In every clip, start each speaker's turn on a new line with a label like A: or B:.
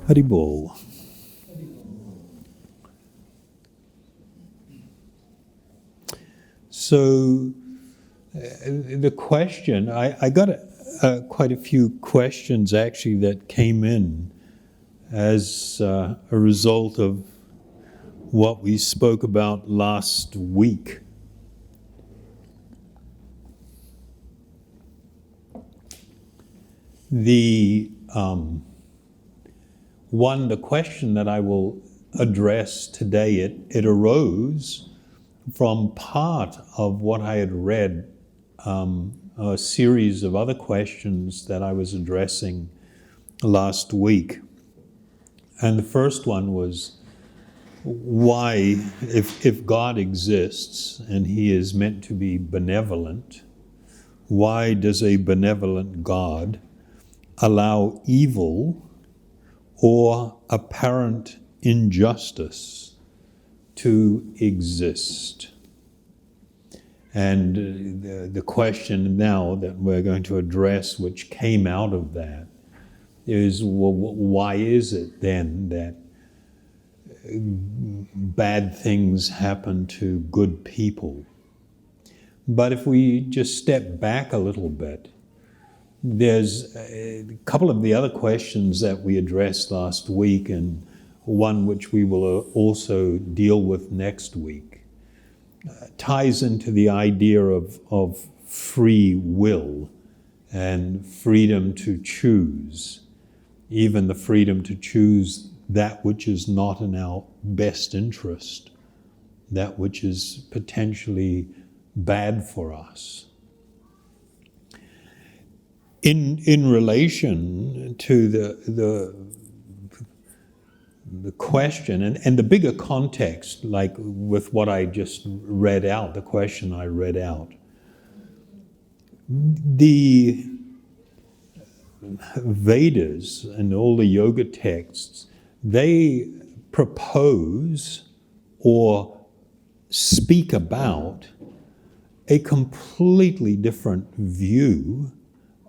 A: Haribol. So the question, I got quite a few questions actually that came in as a result of what we spoke about last week. The question that I will address today, it arose from part of what I had read, a series of other questions that I was addressing last week. And the first one was, why, if God exists and he is meant to be benevolent, why does a benevolent God allow evil or apparent injustice to exist? And the question now that we're going to address, which came out of that, is, well, why is it then that bad things happen to good people? But if we just step back a little bit, there's a couple of the other questions that we addressed last week, and one which we will also deal with next week, ties into the idea of free will and freedom to choose, even the freedom to choose that which is not in our best interest, that which is potentially bad for us. In relation to the question and the bigger context, like with what I just read out, the question I read out, the Vedas and all the yoga texts, they propose or speak about a completely different view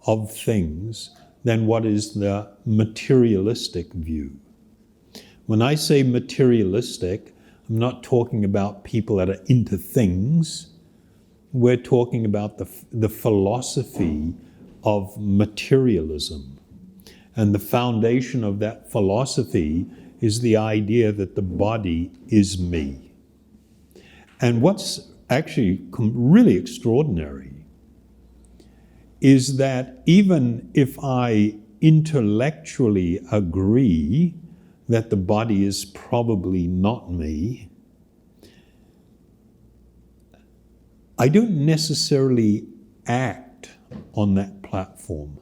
A: of things than what is the materialistic view. When I say materialistic, I'm not talking about people that are into things. We're talking about the philosophy of materialism. And the foundation of that philosophy is the idea that the body is me. And what's actually really extraordinary is that even if I intellectually agree that the body is probably not me, I don't necessarily act on that platform.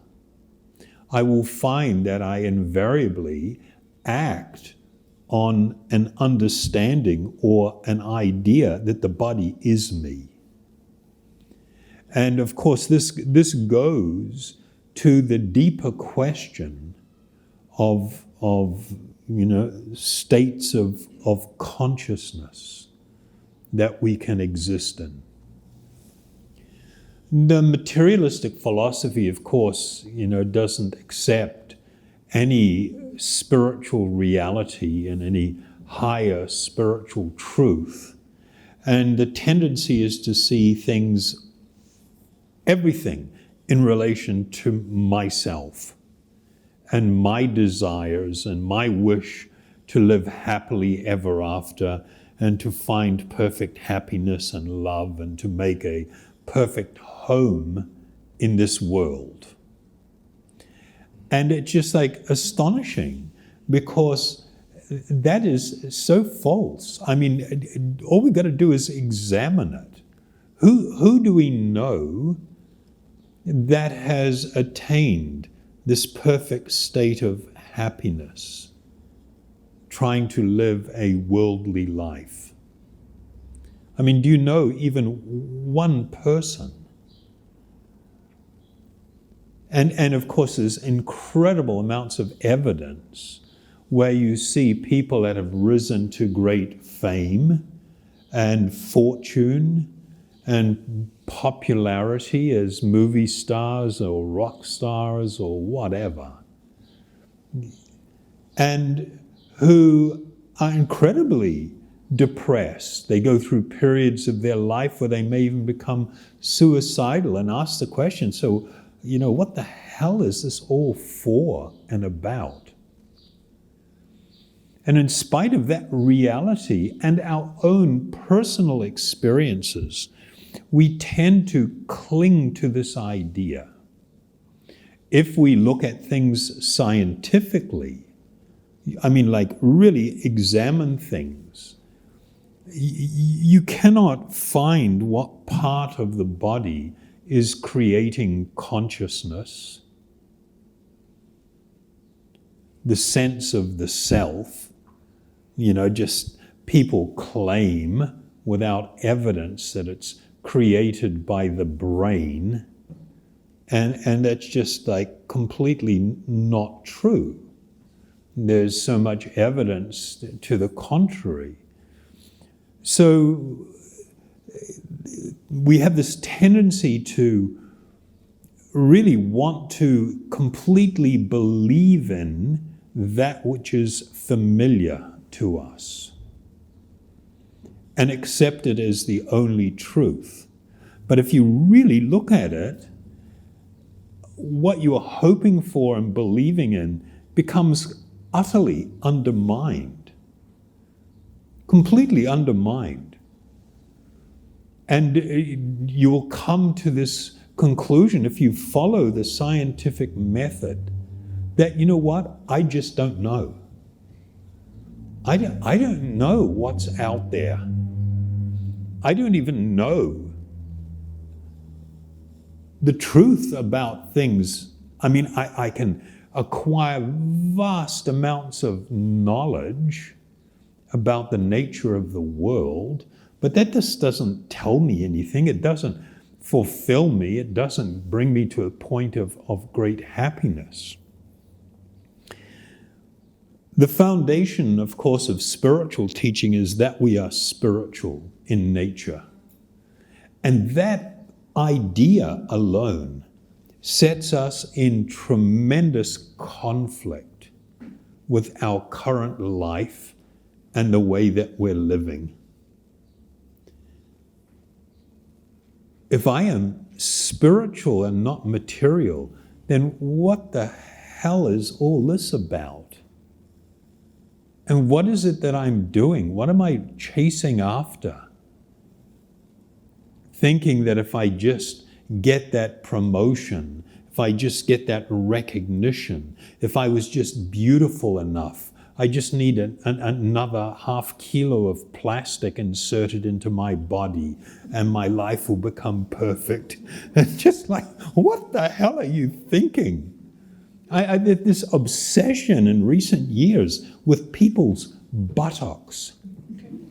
A: I will find that I invariably act on an understanding or an idea that the body is me. And of course, this goes to the deeper question of states of consciousness that we can exist in. The materialistic philosophy, of course, doesn't accept any spiritual reality and any higher spiritual truth. And the tendency is to see things, everything, in relation to myself and my desires and my wish to live happily ever after and to find perfect happiness and love and to make a perfect home in this world. And it's just like astonishing because that is so false. I mean, all we got to do is examine it. Who do we know that has attained this perfect state of happiness, trying to live a worldly life? I mean, do you know even one person? And of course, there's incredible amounts of evidence where you see people that have risen to great fame and fortune and popularity as movie stars or rock stars or whatever. and who are incredibly depressed. They go through periods of their life where they may even become suicidal and ask the question, so, what the hell is this all for and about? And in spite of that reality and our own personal experiences, we tend to cling to this idea. If we look at things scientifically, really examine things, you cannot find what part of the body is creating consciousness, the sense of the self. Just people claim without evidence that it's created by the brain, and that's just completely not true. There's so much evidence to the contrary. So we have this tendency to really want to completely believe in that which is familiar to us and accept it as the only truth. But if you really look at it, what you are hoping for and believing in becomes utterly undermined, completely undermined. And you will come to this conclusion, if you follow the scientific method, that, I just don't know. I don't know what's out there. I don't even know the truth about things. I can acquire vast amounts of knowledge about the nature of the world, but that just doesn't tell me anything. It doesn't fulfill me. It doesn't bring me to a point of great happiness. The foundation, of course, of spiritual teaching is that we are spiritual in nature. And that idea alone sets us in tremendous conflict with our current life and the way that we're living. If I am spiritual and not material, then what the hell is all this about? And what is it that I'm doing? What am I chasing after? Thinking that if I just get that promotion, if I just get that recognition, if I was just beautiful enough, I just need another half kilo of plastic inserted into my body and my life will become perfect. It's just what the hell are you thinking? I did this obsession in recent years with people's buttocks.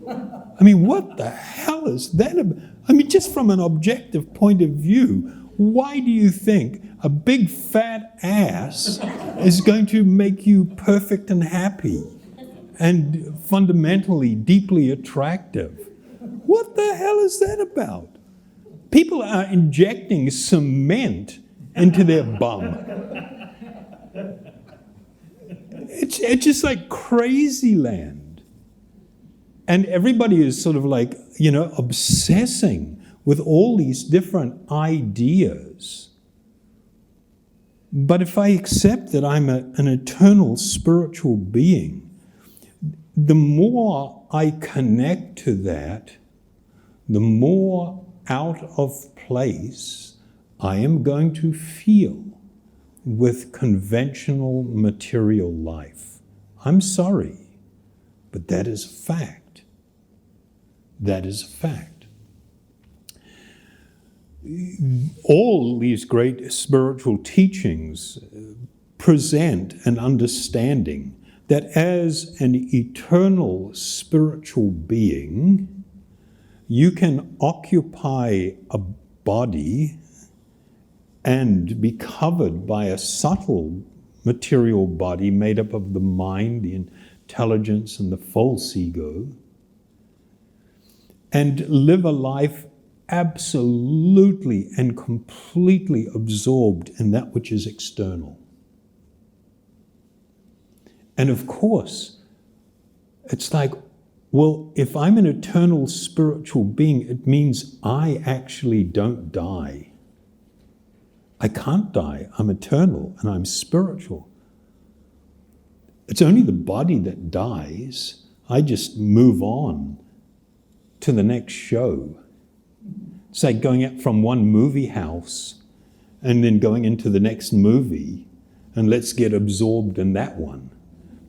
A: What the hell is that about? Just from an objective point of view, why do you think a big fat ass is going to make you perfect and happy and fundamentally deeply attractive? What the hell is that about? People are injecting cement into their bum. It's just like crazy land. And everybody is sort of obsessing with all these different ideas. But if I accept that I'm an eternal spiritual being, the more I connect to that, the more out of place I am going to feel with conventional material life. I'm sorry, but that is fact. That is a fact. All these great spiritual teachings present an understanding that as an eternal spiritual being, you can occupy a body and be covered by a subtle material body made up of the mind, the intelligence, and the false ego, and live a life absolutely and completely absorbed in that which is external. And of course, it's like, well, if I'm an eternal spiritual being, it means I actually don't die. I can't die. I'm eternal and I'm spiritual. It's only the body that dies. I just move on to the next show. It's like going out from one movie house and then going into the next movie, and let's get absorbed in that one.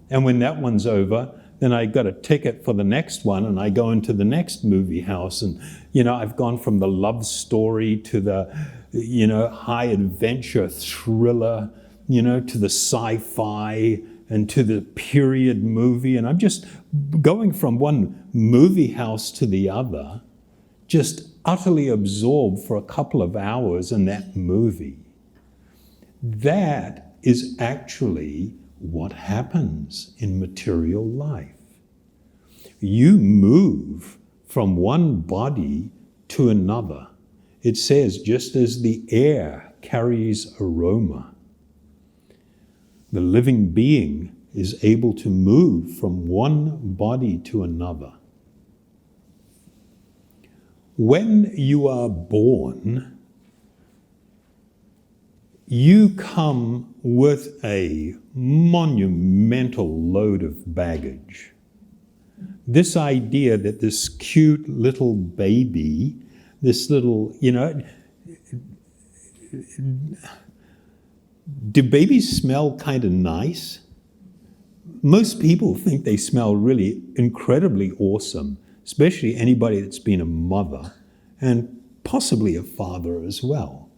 A: And when that one's over, then I got a ticket for the next one, and I go into the next movie house. And, I've gone from the love story to the, high adventure thriller, to the sci-fi and to the period movie. And I'm just going from one movie house to the other, just utterly absorbed for a couple of hours in that movie. That is actually what happens in material life. You move from one body to another. It says, just as the air carries aroma, the living being is able to move from one body to another. When you are born, you come with a monumental load of baggage. This idea that this cute little baby, this little, do babies smell kind of nice? Most people think they smell really incredibly awesome, especially anybody that's been a mother and possibly a father as well.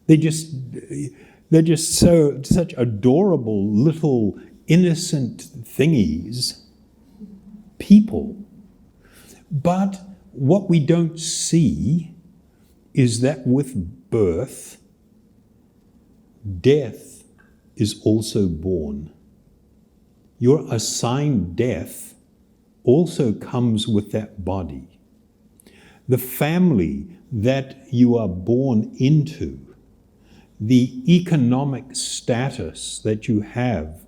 A: They're just such adorable little innocent thingies, people. But what we don't see is that with birth, death is also born. Your assigned death also comes with that body. The family that you are born into, the economic status that you have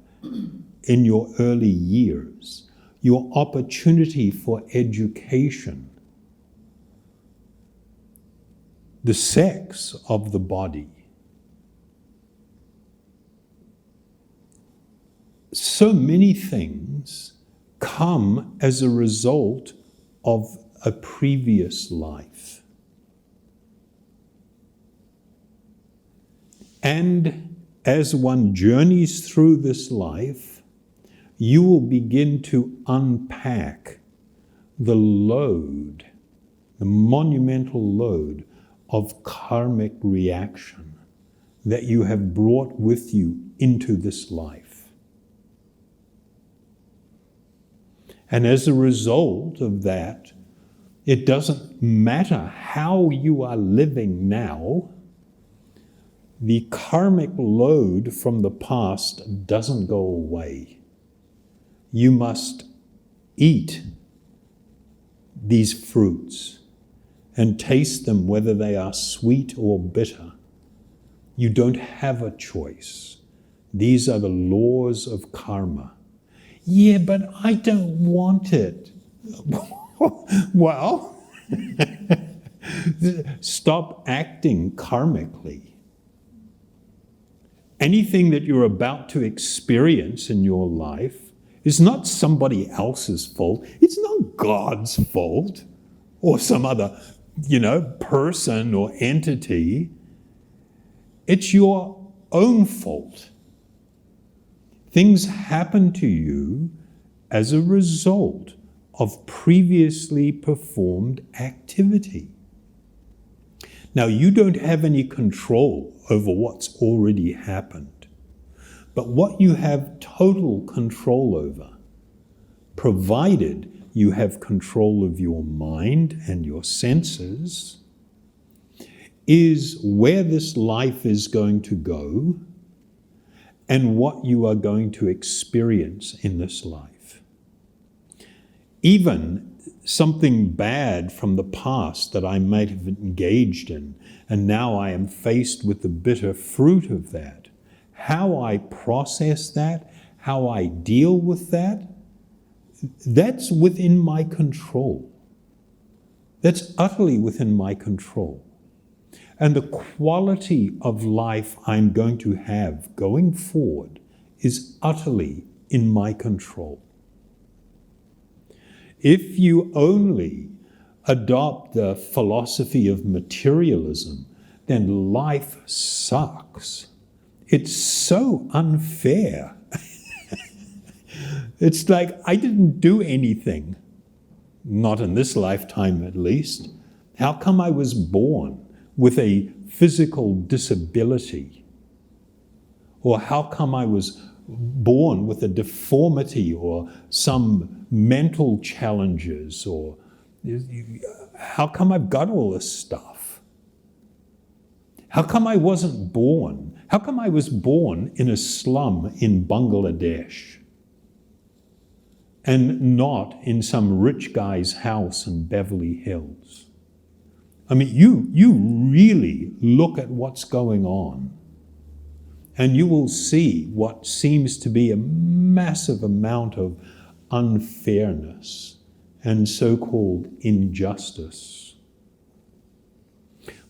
A: in your early years, your opportunity for education, the sex of the body. So many things come as a result of a previous life. And as one journeys through this life, you will begin to unpack the load, the monumental load of karmic reaction that you have brought with you into this life. And as a result of that, it doesn't matter how you are living now, the karmic load from the past doesn't go away. You must eat these fruits and taste them, whether they are sweet or bitter. You don't have a choice. These are the laws of karma. Yeah, but I don't want it. Well, stop acting karmically. Anything that you're about to experience in your life is not somebody else's fault. It's not God's fault or some other, person or entity. It's your own fault. Things happen to you as a result of previously performed activity. Now, you don't have any control over what's already happened, but what you have total control over, provided you have control of your mind and your senses, is where this life is going to go and what you are going to experience in this life. Even something bad from the past that I might have engaged in, and now I am faced with the bitter fruit of that. How I process that, how I deal with that, that's within my control. That's utterly within my control. And the quality of life I'm going to have going forward is utterly in my control. If you only adopt the philosophy of materialism, then life sucks. It's so unfair. It's like, I didn't do anything. Not in this lifetime, at least. How come I was born with a physical disability? Or how come I was born with a deformity or some mental challenges? Or how come I've got all this stuff? How come I wasn't born? How come I was born in a slum in Bangladesh and not in some rich guy's house in Beverly Hills? I mean, you really look at what's going on, and you will see what seems to be a massive amount of unfairness and so-called injustice.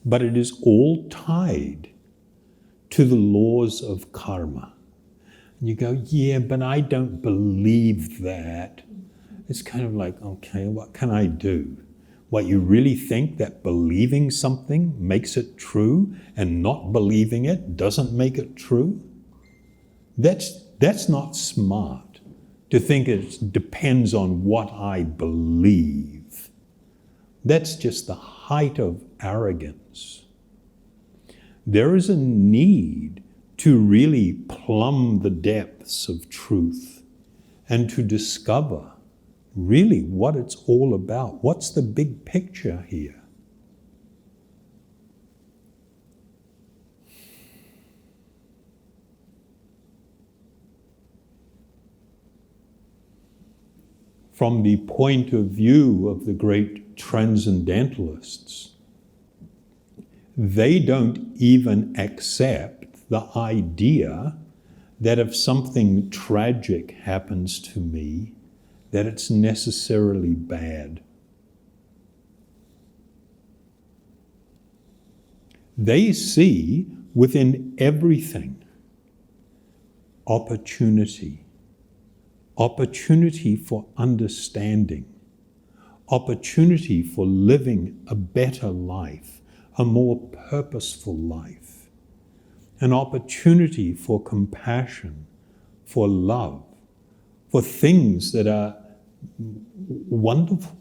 A: But it is all tied to the laws of karma. And you go, yeah, but I don't believe that. It's kind of like, okay, what can I do? What, you really think that believing something makes it true and not believing it doesn't make it true? That's not smart, to think it depends on what I believe. That's just the height of arrogance. There is a need to really plumb the depths of truth and to discover really what it's all about. What's the big picture here? From the point of view of the great transcendentalists, they don't even accept the idea that if something tragic happens to me, that it's necessarily bad. They see within everything opportunity. Opportunity for understanding. Opportunity for living a better life, a more purposeful life. An opportunity for compassion, for love, for things that are wonderful.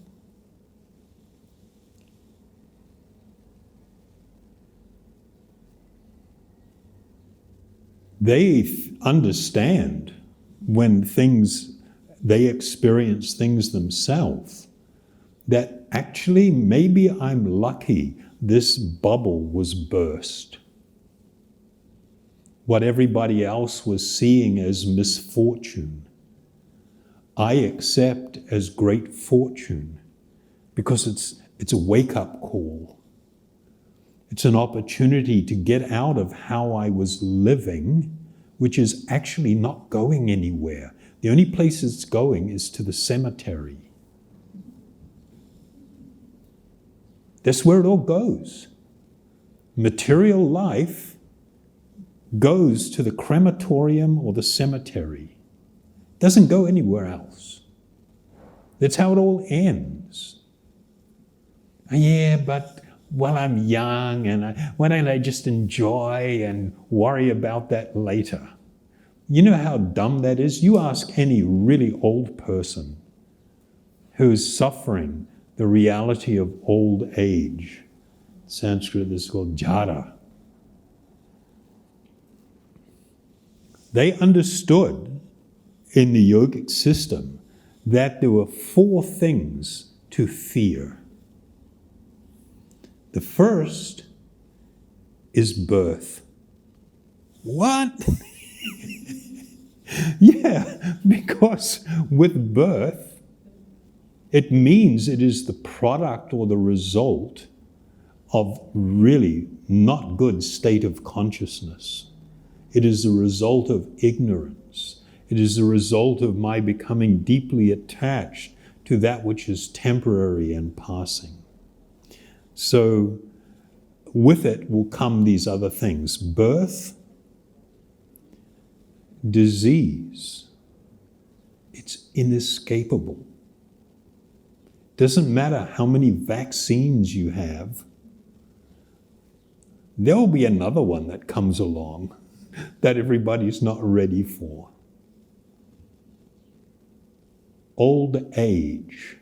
A: They understand when they experience things themselves, that actually maybe I'm lucky this bubble was burst. What everybody else was seeing as misfortune, I accept as great fortune, because it's a wake-up call. It's an opportunity to get out of how I was living, which is actually not going anywhere. The only place it's going is to the cemetery. That's where it all goes. Material life goes to the crematorium or the cemetery. It doesn't go anywhere else. That's how it all ends. Yeah, but while I'm young, and why don't I just enjoy and worry about that later? You know how dumb that is? You ask any really old person who's suffering the reality of old age. In Sanskrit, this is called jara. They understood in the yogic system that there were 4 things to fear. The first is birth. What? Yeah, because with birth, it means it is the product or the result of really not good state of consciousness. It is the result of ignorance. It is the result of my becoming deeply attached to that which is temporary and passing. So with it will come these other things: birth, disease. It's inescapable. Doesn't matter how many vaccines you have, there will be another one that comes along that everybody's not ready for. Old age.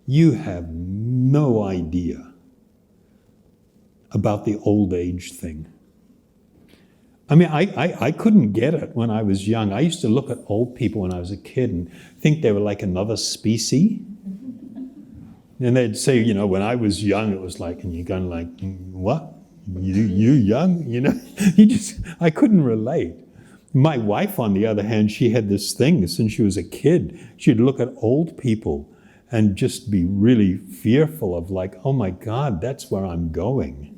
A: You have no idea about the old age thing. I mean, I couldn't get it when I was young. I used to look at old people when I was a kid and think they were like another species. And they'd say, you know, when I was young, it was like, and you're going like, what? You young? You know, I couldn't relate. My wife, on the other hand, she had this thing since she was a kid. She'd look at old people and just be really fearful of like, oh my God, that's where I'm going.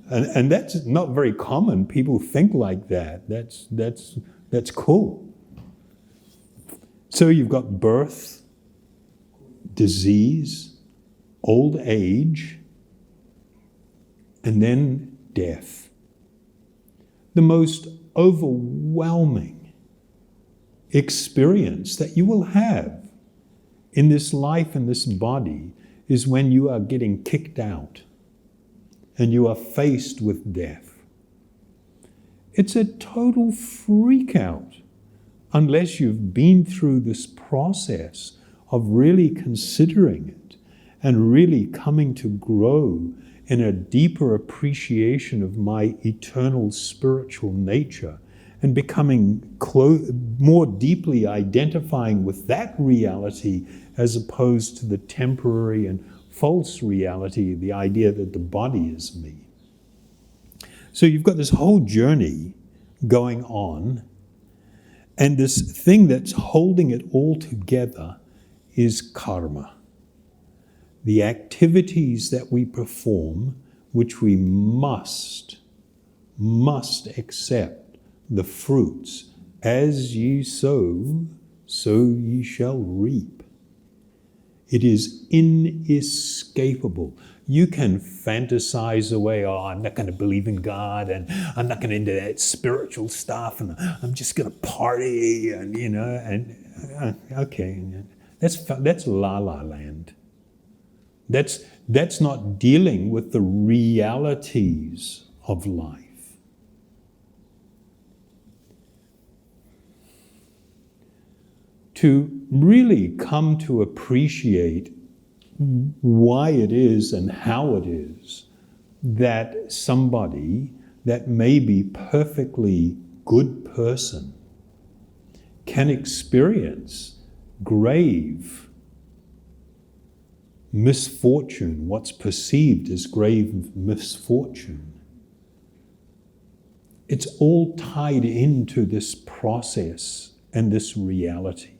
A: And that's not very common. People think like that. That's cool. So you've got birth, disease, old age, and then death. The most overwhelming experience that you will have in this life and this body is when you are getting kicked out and you are faced with death. It's a total freak out unless you've been through this process of really considering it and really coming to grow in a deeper appreciation of my eternal spiritual nature and becoming more deeply identifying with that reality as opposed to the temporary and false reality, the idea that the body is me. So you've got this whole journey going on, and this thing that's holding it all together is karma. The activities that we perform, which we must accept the fruits. As ye sow, so ye shall reap. It is inescapable. You can fantasize away, oh, I'm not going to believe in God, and I'm not going to into that spiritual stuff, and I'm just going to party, and you know, and okay, that's la la land. That's not dealing with the realities of life. To really come to appreciate why it is and how it is that somebody that may be perfectly good person can experience grave misfortune, what's perceived as grave misfortune. It's all tied into this process and this reality.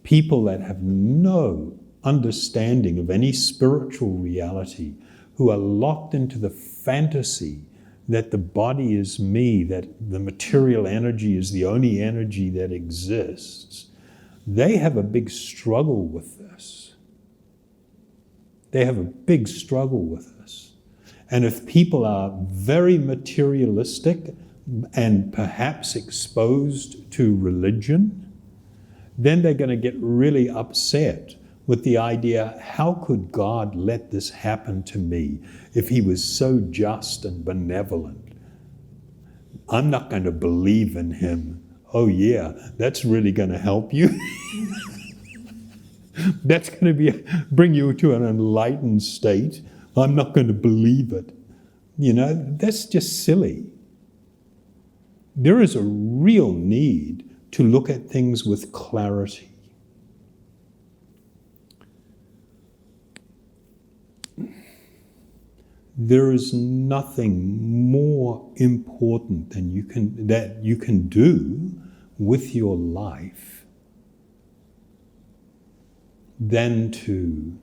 A: People that have no understanding of any spiritual reality, who are locked into the fantasy that the body is me, that the material energy is the only energy that exists, they have a big struggle with this. They have a big struggle with this. And if people are very materialistic and perhaps exposed to religion, then they're going to get really upset with the idea, how could God let this happen to me if he was so just and benevolent? I'm not going to believe in him. Oh yeah, that's really going to help you. That's going to bring you to an enlightened state. I'm not going to believe it. You know, that's just silly. There is a real need to look at things with clarity. There is nothing more important than that you can do with your life than to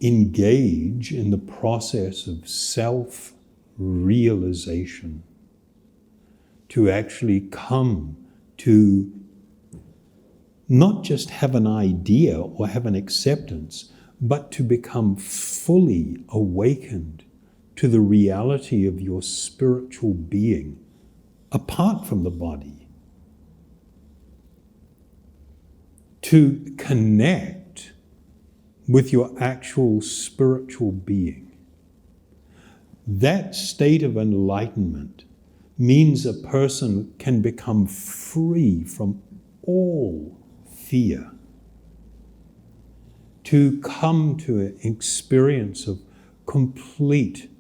A: engage in the process of self-realization, to actually come to not just have an idea or have an acceptance, but to become fully awakened to the reality of your spiritual being apart from the body. To connect with your actual spiritual being. That state of enlightenment means a person can become free from all fear, to come to an experience of complete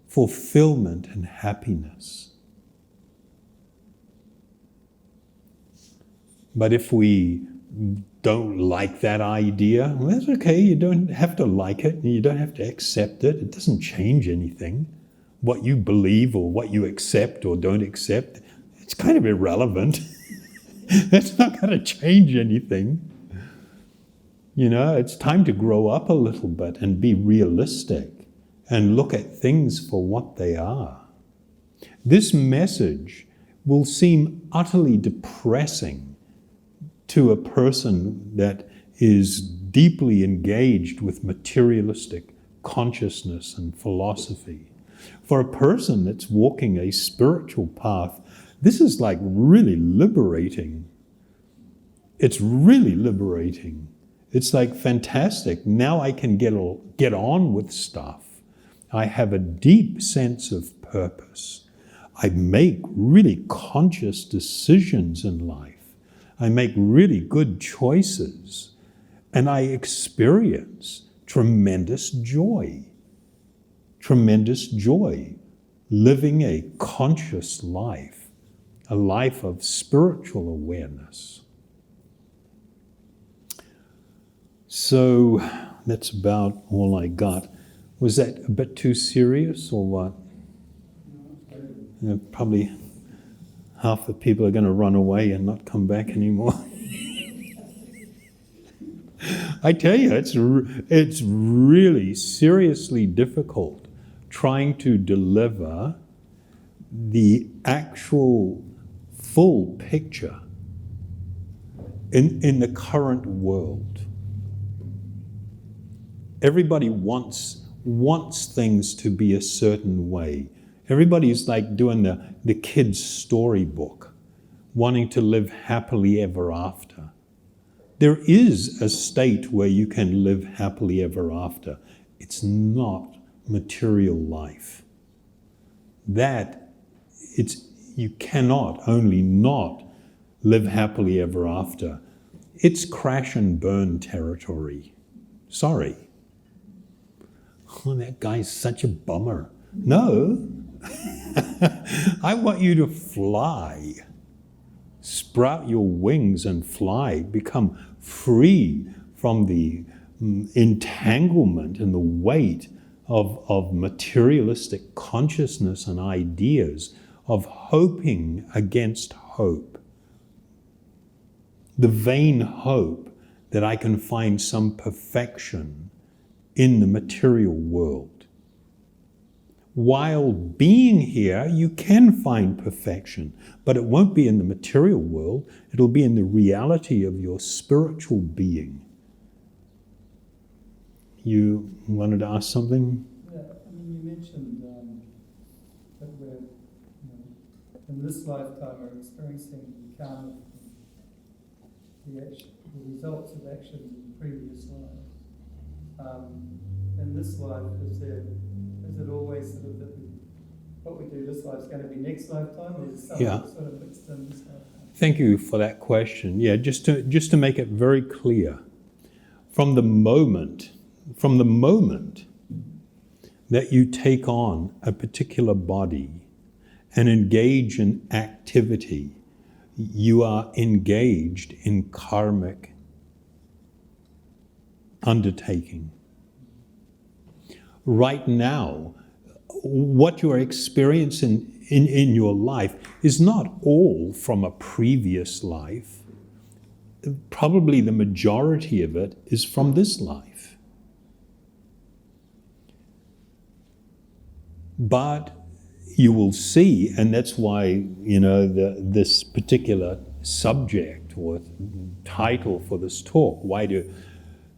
A: fulfillment and happiness. But if we don't like that idea, well, that's okay. You don't have to like it. You don't have to accept it. It doesn't change anything. What you believe or what you accept or don't accept, it's kind of irrelevant. It's not going to change anything. You know, it's time to grow up a little bit and be realistic and look at things for what they are. This message will seem utterly depressing to a person that is deeply engaged with materialistic consciousness and philosophy. For a person that's walking a spiritual path, this is like really liberating. It's really liberating. It's like fantastic. Now I can get on with stuff. I have a deep sense of purpose. I make really conscious decisions in life. I make really good choices. And I experience tremendous joy. Tremendous joy. Living a conscious life. A life of spiritual awareness. So that's about all I got. Was that a bit too serious or what? Probably half the people are going to run away and not come back anymore. I tell you, it's really seriously difficult trying to deliver the actual full picture in the current world. Everybody wants things to be a certain way. Everybody's like doing the kid's storybook, wanting to live happily ever after. There is a state where you can live happily ever after. It's not material life. You cannot only not live happily ever after. It's crash and burn territory. Sorry. Oh, that guy's such a bummer. No. I want you to fly. Sprout your wings and fly. Become free from the entanglement and the weight of materialistic consciousness and ideas, of hoping against hope. The vain hope that I can find some perfection in the material world. While being here, you can find perfection, but it won't be in the material world. It'll be in the reality of your spiritual being. You wanted to ask something?
B: Yeah, you mentioned that we're, in this lifetime, we're experiencing karma, the results of actions in previous lives. In this life, is it always sort of that what we do this life is going to be next lifetime, or is something sort of mixed in this lifetime?
A: Thank you for that question. Yeah, just to make it very clear, from the moment that you take on a particular body and engage in activity, you are engaged in karmic undertaking. Right now, what you are experiencing in your life is not all from a previous life. Probably the majority of it is from this life. But you will see, and that's why, this particular subject or title for this talk. Why do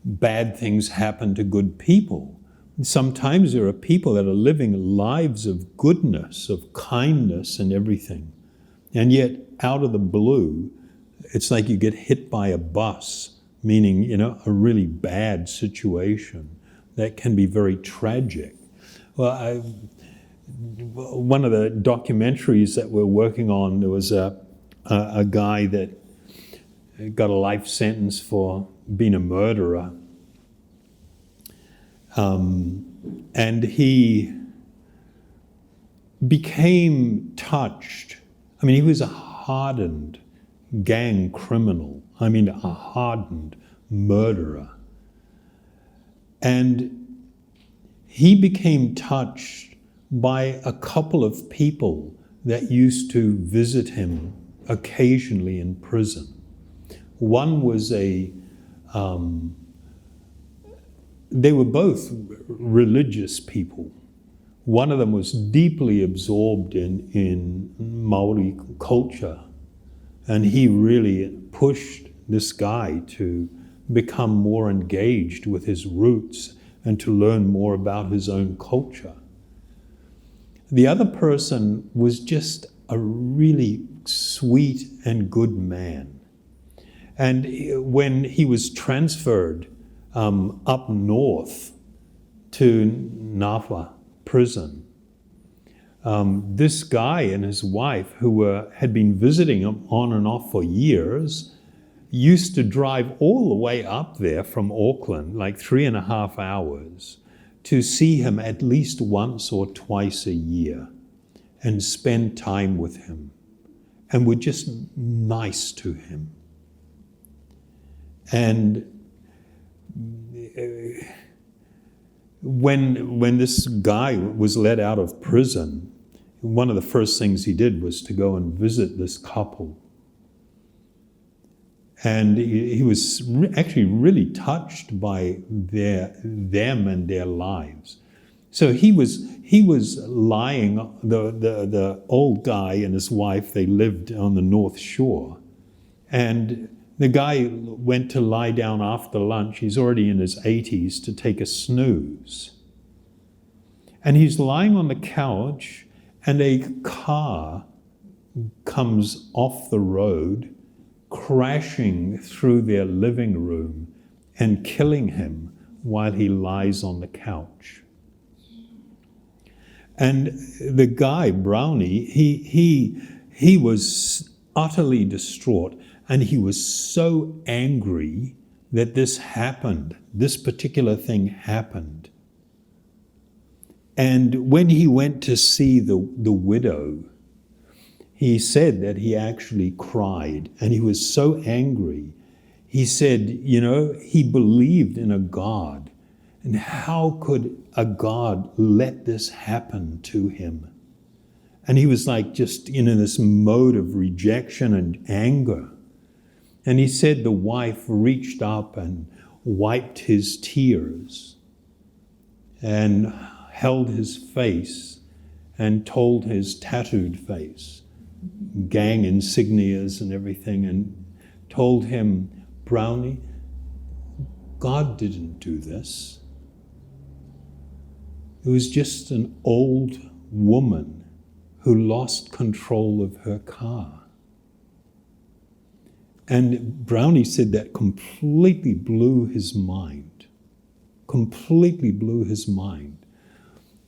A: bad things happen to good people? Sometimes there are people that are living lives of goodness, of kindness and everything. And yet, out of the blue, it's like you get hit by a bus, meaning, a really bad situation that can be very tragic. Well, one of the documentaries that we're working on, there was a guy that got a life sentence for being a murderer. And he became touched. I mean, he was a hardened gang criminal. I mean, a hardened murderer. And he became touched by a couple of people that used to visit him occasionally in prison. One was they were both religious people. One of them was deeply absorbed in Maori culture, and he really pushed this guy to become more engaged with his roots and to learn more about his own culture. The other person was just a really sweet and good man. And when he was transferred up north to Nafa prison, this guy and his wife, who had been visiting him on and off for years, used to drive all the way up there from Auckland, like 3.5 hours, to see him at least once or twice a year and spend time with him, and were just nice to him. And when this guy was let out of prison, one of the first things he did was to go and visit this couple. And he was actually really touched by them and their lives. So he was lying, the old guy and his wife, they lived on the North Shore. And the guy went to lie down after lunch. He's already in his 80s, to take a snooze. And he's lying on the couch, and a car comes off the road, crashing through their living room and killing him while he lies on the couch. And the guy, Brownie, he was utterly distraught, and he was so angry that this happened, this particular thing happened. And when he went to see the widow, he said that he actually cried, and he was so angry. He said, he believed in a God, and how could a God let this happen to him? And he was like just in this mode of rejection and anger. And he said the wife reached up and wiped his tears and held his face and told his tattooed face, gang insignias and everything, and told him, Brownie, God didn't do this. It was just an old woman who lost control of her car. And Brownie said that completely blew his mind,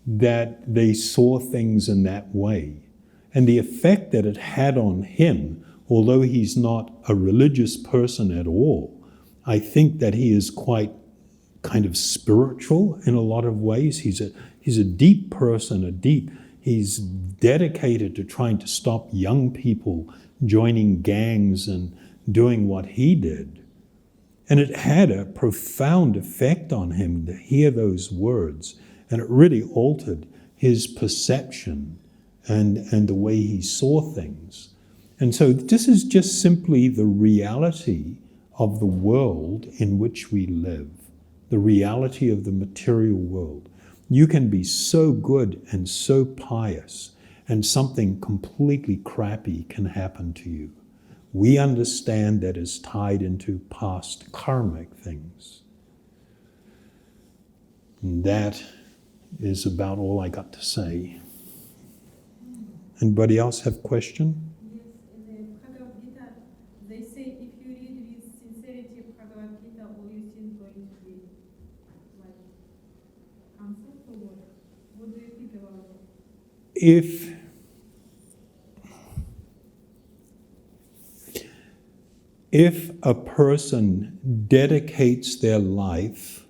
A: that they saw things in that way. And the effect that it had on him, although he's not a religious person at all, I think that he is quite kind of spiritual in a lot of ways. He's a deep person, he's dedicated to trying to stop young people joining gangs and doing what he did. And it had a profound effect on him to hear those words, and it really altered his perception and the way he saw things. And so this is just simply the reality of the world in which we live, the reality of the material world. You can be so good and so pious, and something completely crappy can happen to you. we understand that is tied into past karmic things. And that is about all I got to say. Anybody else have a question?
C: Yes, in the Bhagavad Gita, they say if you read with sincerity Bhagavad Gita, all your sins going to be like answered or what? What do you think about it?
A: If a person dedicates their life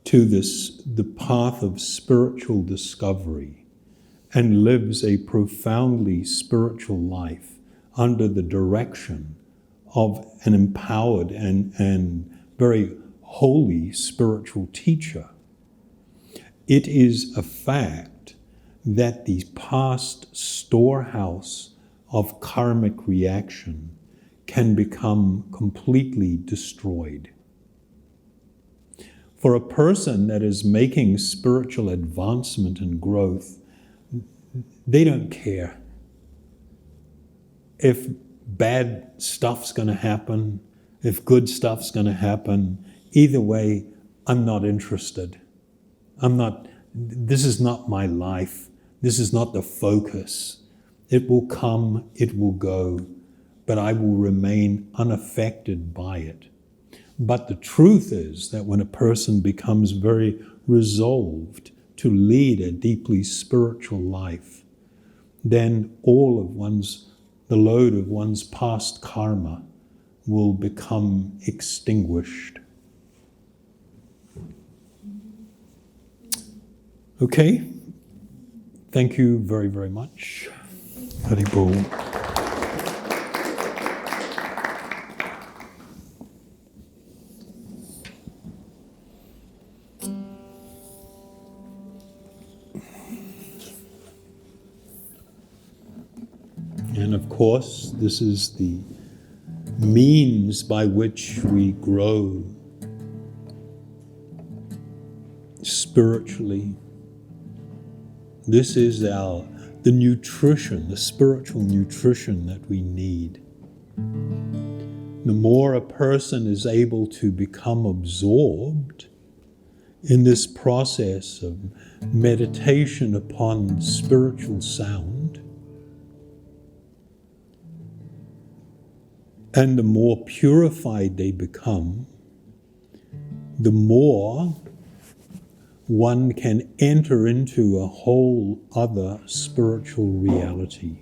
A: to the path of spiritual discovery and lives a profoundly spiritual life under the direction of an empowered and very holy spiritual teacher, it is a fact that the past storehouse of karmic reaction can become completely destroyed. For a person that is making spiritual advancement and growth, they don't care if bad stuff's going to happen, if good stuff's going to happen. Either way, I'm not interested. This is not my life. This is not the focus. It will come, it will go, but I will remain unaffected by it. But the truth is that when a person becomes very resolved to lead a deeply spiritual life, then the load of one's past karma will become extinguished. Okay? Thank you very, very much. Haribol. And of course, this is the means by which we grow spiritually. This is the nutrition, the spiritual nutrition that we need. The more a person is able to become absorbed in this process of meditation upon spiritual sound, and the more purified they become, the more one can enter into a whole other spiritual reality.